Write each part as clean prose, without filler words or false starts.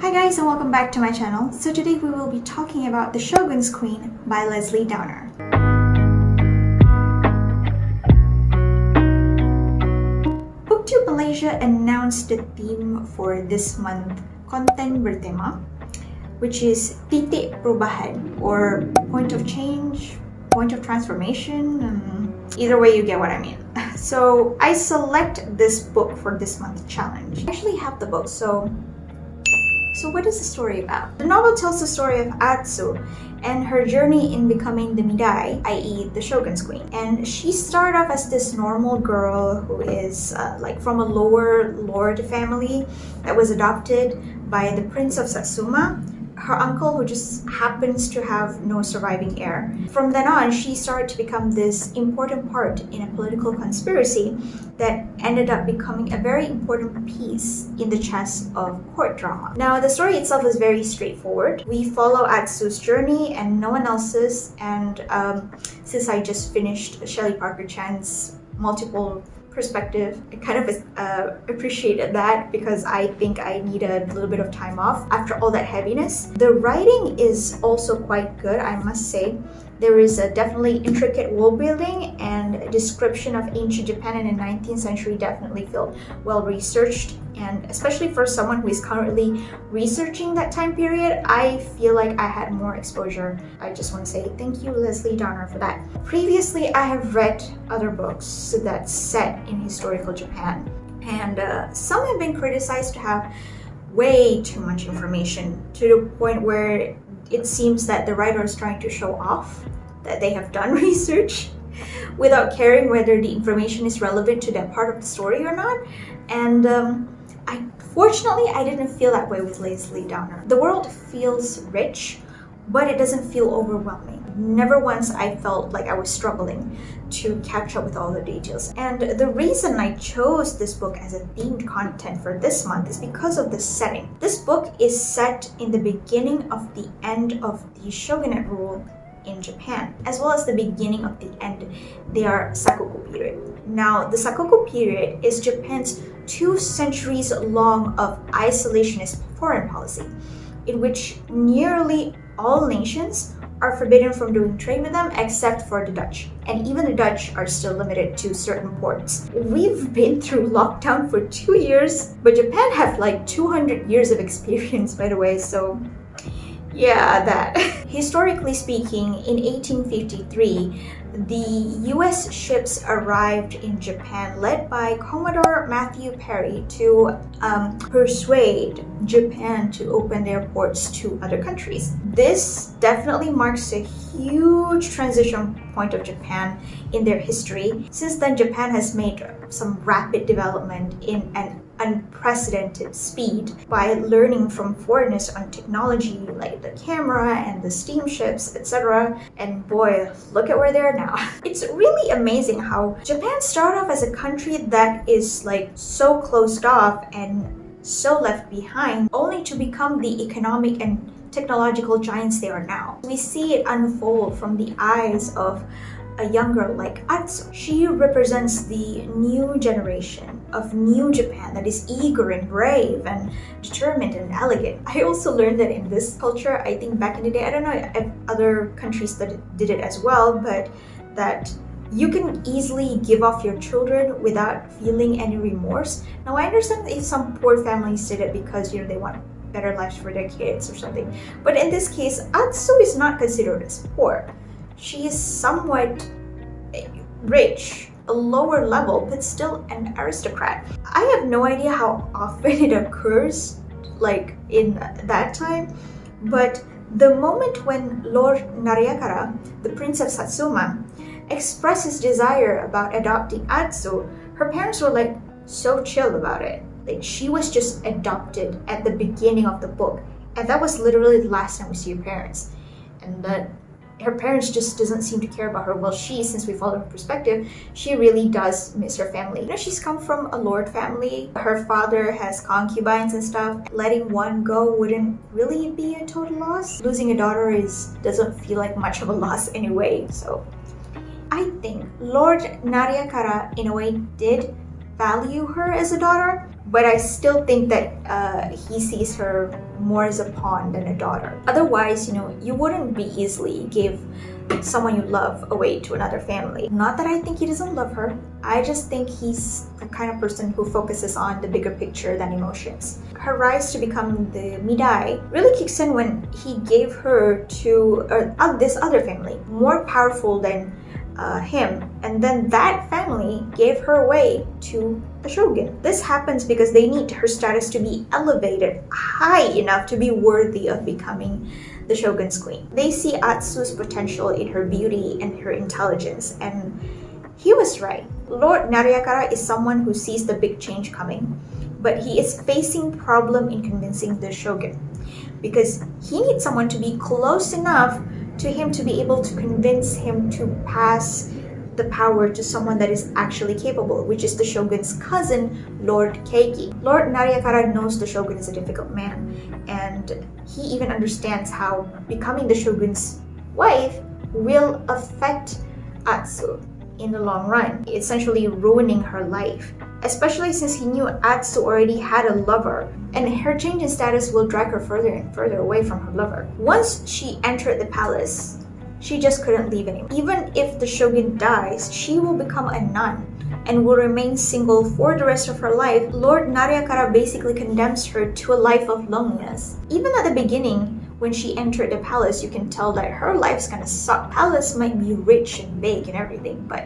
Hi guys and welcome back to my channel. So today we will be talking about The Shogun's Queen by Lesley Downer. Booktube Malaysia announced the theme for this month, Konten Bertema, which is titik perubahan or point of change, point of transformation. Either way, you get what I mean. So I select this book for this month challenge. I actually have the book, so what is the story about? The novel tells the story of Atsu and her journey in becoming the Midai, i.e. the Shogun's Queen. And she started off as this normal girl who is from a lower lord family that was adopted by the Prince of Satsuma, her uncle who just happens to have no surviving heir. From then on, she started to become this important part in a political conspiracy that ended up becoming a very important piece in the chess of court drama. Now, the story itself is very straightforward. We follow Atsu's journey and no one else's, and since I just finished Shelley Parker Chan's multiple perspective, I kind of appreciated that because I think I need a little bit of time off after all that heaviness. The writing is also quite good, I must say. There is a definitely intricate world building, and a description of ancient Japan in the 19th century definitely felt well researched, and especially for someone who is currently researching that time period, I feel like I had more exposure. I just want to say thank you, Lesley Downer, for that. Previously, I have read other books that's set in historical Japan, and some have been criticized to have way too much information to the point where it seems that the writer is trying to show off that they have done research without caring whether the information is relevant to that part of the story or not. And fortunately, I didn't feel that way with Lesley Downer. The world feels rich, but it doesn't feel overwhelming. Never once I felt like I was struggling to catch up with all the details. And the reason I chose this book as a themed content for this month is because of the setting. This book is set in the beginning of the end of the shogunate rule in Japan, as well as the beginning of the end. They are Sakoku period. Now, the Sakoku period is Japan's 2 centuries long of isolationist foreign policy, in which nearly all nations are forbidden from doing trade with them except for the Dutch. And even the Dutch are still limited to certain ports. We've been through lockdown for 2 years, but Japan have like 200 years of experience, by the way, so yeah, that. Historically speaking, in 1853, the US ships arrived in Japan led by Commodore Matthew Perry to persuade Japan to open their ports to other countries. This definitely marks a huge transition point of Japan in their history. Since then, Japan has made some rapid development in an unprecedented speed by learning from foreigners on technology like the camera and the steamships, etc. And boy, look at where they are now. It's really amazing how Japan started off as a country that is like so closed off and so left behind, only to become the economic and technological giants they are now. We see it unfold from the eyes of a young girl like Atsu. She represents the new generation of new Japan that is eager and brave and determined and elegant. I also learned that in this culture, I think back in the day, I don't know if other countries that did it as well, but that you can easily give off your children without feeling any remorse. Now, I understand if some poor families did it because, you know, they want better lives for their kids or something. But in this case, Atsu is not considered as poor. She is somewhat rich, a lower level, but still an aristocrat. I have no idea how often it occurs, like in that time, but the moment when Lord Nariakara, the Prince of Satsuma, expressed his desire about adopting Atsu, her parents were like so chill about it. Like, she was just adopted at the beginning of the book, and that was literally the last time we see her parents. And that her parents just doesn't seem to care about her. Well, since we follow her perspective, she really does miss her family. You know, she's come from a lord family. Her father has concubines and stuff. Letting one go wouldn't really be a total loss. Losing a daughter doesn't feel like much of a loss anyway. So I think Lord Nariakara in a way did value her as a daughter, but I still think that he sees her more as a pawn than a daughter. Otherwise, you wouldn't be easily give someone you love away to another family. Not that I think he doesn't love her, I just think he's the kind of person who focuses on the bigger picture than emotions. Her rise to become the Midai really kicks in when he gave her to this other family, more powerful than him, and then that family gave her away to the Shogun. This happens because they need her status to be elevated high enough to be worthy of becoming the Shogun's queen. They see Atsu's potential in her beauty and her intelligence, and he was right. Lord Naryakara is someone who sees the big change coming, but he is facing problem in convincing the Shogun because he needs someone to be close enough to him to be able to convince him to pass the power to someone that is actually capable, which is the Shogun's cousin, Lord Keiki. Lord Naryakara knows the Shogun is a difficult man, and he even understands how becoming the Shogun's wife will affect Atsu in the long run, essentially ruining her life. Especially since he knew Atsu already had a lover, and her change in status will drag her further and further away from her lover. Once she entered the palace, she just couldn't leave anymore. Even if the Shogun dies, she will become a nun and will remain single for the rest of her life. Lord Naryakara basically condemns her to a life of loneliness. Even at the beginning, when she entered the palace, you can tell that her life's gonna suck. Palace might be rich and big and everything, but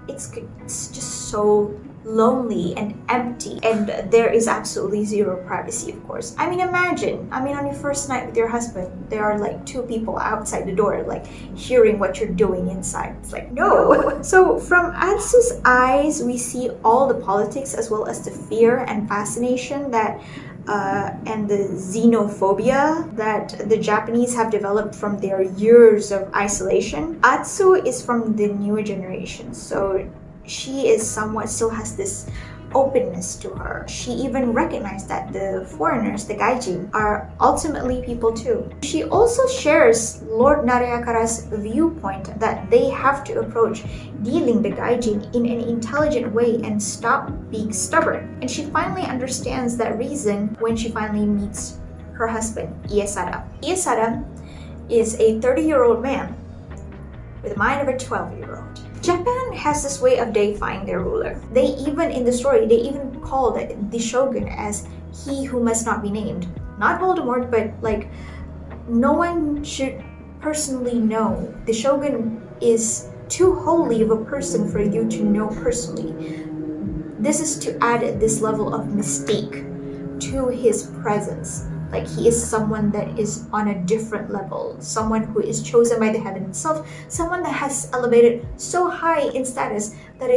it's just so lonely and empty, and there is absolutely zero privacy, of course. I mean, imagine, on your first night with your husband, there are like 2 people outside the door, like hearing what you're doing inside. It's like, no. So from Atsu's eyes, we see all the politics as well as the fear and fascination that and the xenophobia that the Japanese have developed from their years of isolation. Atsu is from the newer generation, so she is somewhat still has this openness to her. She even recognized that the foreigners, the gaijin, are ultimately people too. She also shares Lord Naryakara's viewpoint that they have to approach dealing the gaijin in an intelligent way and stop being stubborn. And she finally understands that reason when she finally meets her husband, Iesada. Iesada is a 30-year-old man with the mind of a 12-year-old. Japan has this way of deifying their ruler. They even, in the story, they even call the Shogun as he who must not be named. Not Voldemort, but like, no one should personally know. The Shogun is too holy of a person for you to know personally. This is to add this level of mystique to his presence. Like, he is someone that is on a different level, someone who is chosen by the heaven himself, someone that has elevated so high in status that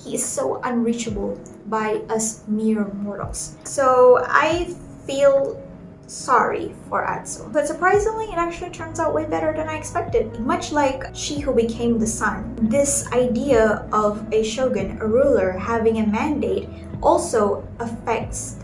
he is so unreachable by us mere mortals. So I feel sorry for Atsu. But surprisingly, it actually turns out way better than I expected. Much like She Who Became the Sun, this idea of a shogun, a ruler, having a mandate also affects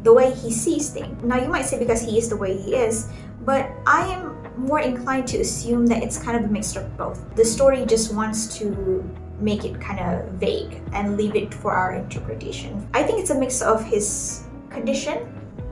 the way he sees things. Now, you might say because he is the way he is, but I am more inclined to assume that it's kind of a mixture of both. The story just wants to make it kind of vague and leave it for our interpretation. I think it's a mix of his condition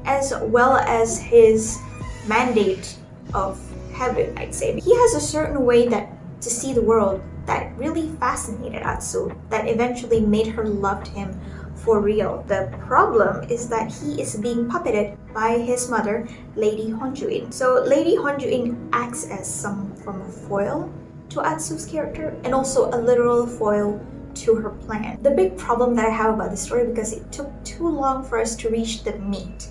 as well as his mandate of heaven, I'd say. He has a certain way to see the world that really fascinated Atsu, that eventually made her love him for real. The problem is that he is being puppeted by his mother, Lady Honjuin. So Lady Honjuin acts as some form of foil to Atsu's character and also a literal foil to her plan. The big problem that I have about this story, because it took too long for us to reach the meat,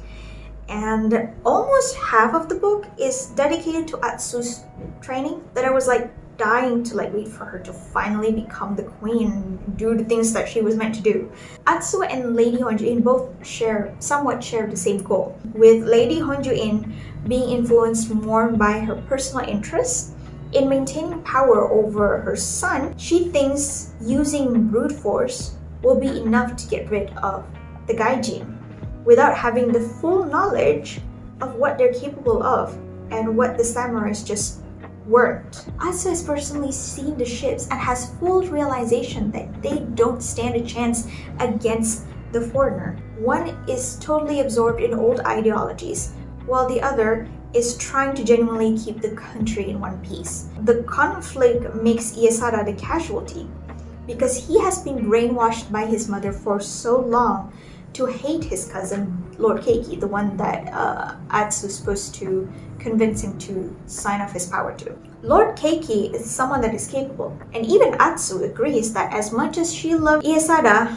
and almost half of the book is dedicated to Atsu's training, that I was like dying to wait for her to finally become the queen and do the things that she was meant to do. Atsu and Lady Honjuin both somewhat share the same goal, with Lady Honjuin being influenced more by her personal interests in maintaining power over her son. She thinks using brute force will be enough to get rid of the gaijin without having the full knowledge of what they're capable of and what the samurais just weren't. Atsu has personally seen the ships and has full realization that they don't stand a chance against the foreigner. One is totally absorbed in old ideologies, while the other is trying to genuinely keep the country in one piece. The conflict makes Iesada the casualty because he has been brainwashed by his mother for so long to hate his cousin, Lord Keiki, the one that Atsu is supposed to convince him to sign off his power to. Lord Keiki is someone that is capable, and even Atsu agrees that as much as she loved Iesada,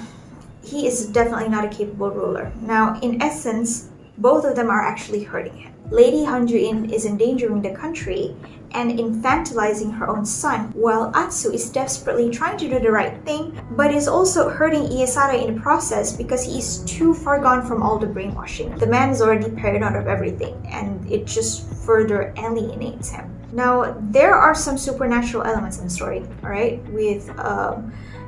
he is definitely not a capable ruler. Now, in essence, both of them are actually hurting him. Lady Hanjuin is endangering the country and infantilizing her own son, while Atsu is desperately trying to do the right thing, but is also hurting Iesada in the process because he is too far gone from all the brainwashing. The man is already paranoid of everything, and it just further alienates him. Now, there are some supernatural elements in the story, alright, with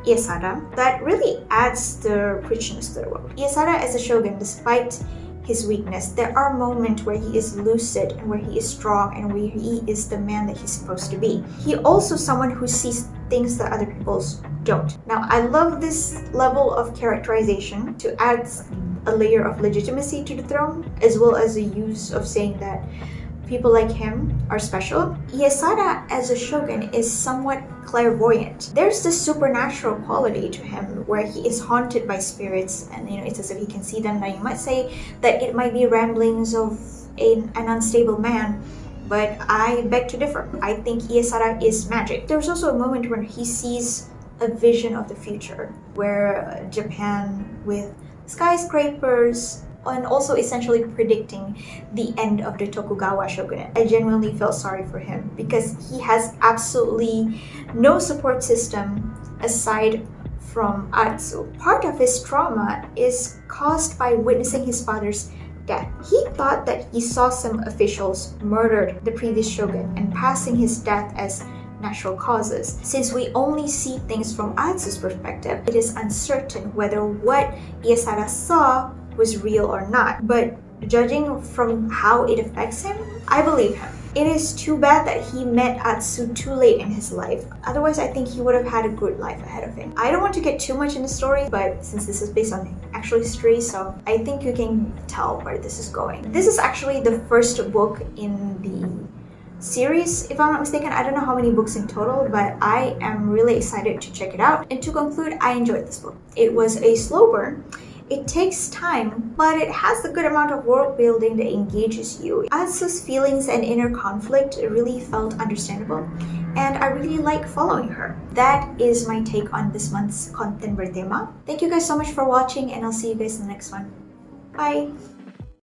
Iesada that really adds the richness to the world. Iesada as a shogun, despite his weakness, there are moments where he is lucid and where he is strong and where he is the man that he's supposed to be. He also someone who sees things that other people don't. Now, I love this level of characterization to add a layer of legitimacy to the throne, as well as the use of saying that people like him are special. Iesada as a shogun is somewhat clairvoyant. There's this supernatural quality to him where he is haunted by spirits, and it's as if he can see them. Now, you might say that it might be ramblings of an unstable man, but I beg to differ. I think Iesada is magic. There's also a moment when he sees a vision of the future where Japan with skyscrapers, and also essentially predicting the end of the Tokugawa shogunate. I genuinely felt sorry for him because he has absolutely no support system aside from Atsu. Part of his trauma is caused by witnessing his father's death. He thought that he saw some officials murdered the previous shogun and passing his death as natural causes. Since we only see things from Atsu's perspective, it is uncertain whether what Iesada saw was real or not, but judging from how it affects him, I believe him. It is too bad that he met Atsu too late in his life. Otherwise, I think he would have had a good life ahead of him. I don't want to get too much in the story, but since this is based on actual history, so I think you can tell where this is going. This is actually the first book in the series, if I'm not mistaken. I don't know how many books in total, but I am really excited to check it out. And to conclude, I enjoyed this book. It was a slow burn. It takes time, but it has a good amount of world building that engages you. Atsu's feelings and inner conflict really felt understandable, and I really like following her. That is my take on this month's Konten Bertema. Thank you guys so much for watching, and I'll see you guys in the next one. Bye!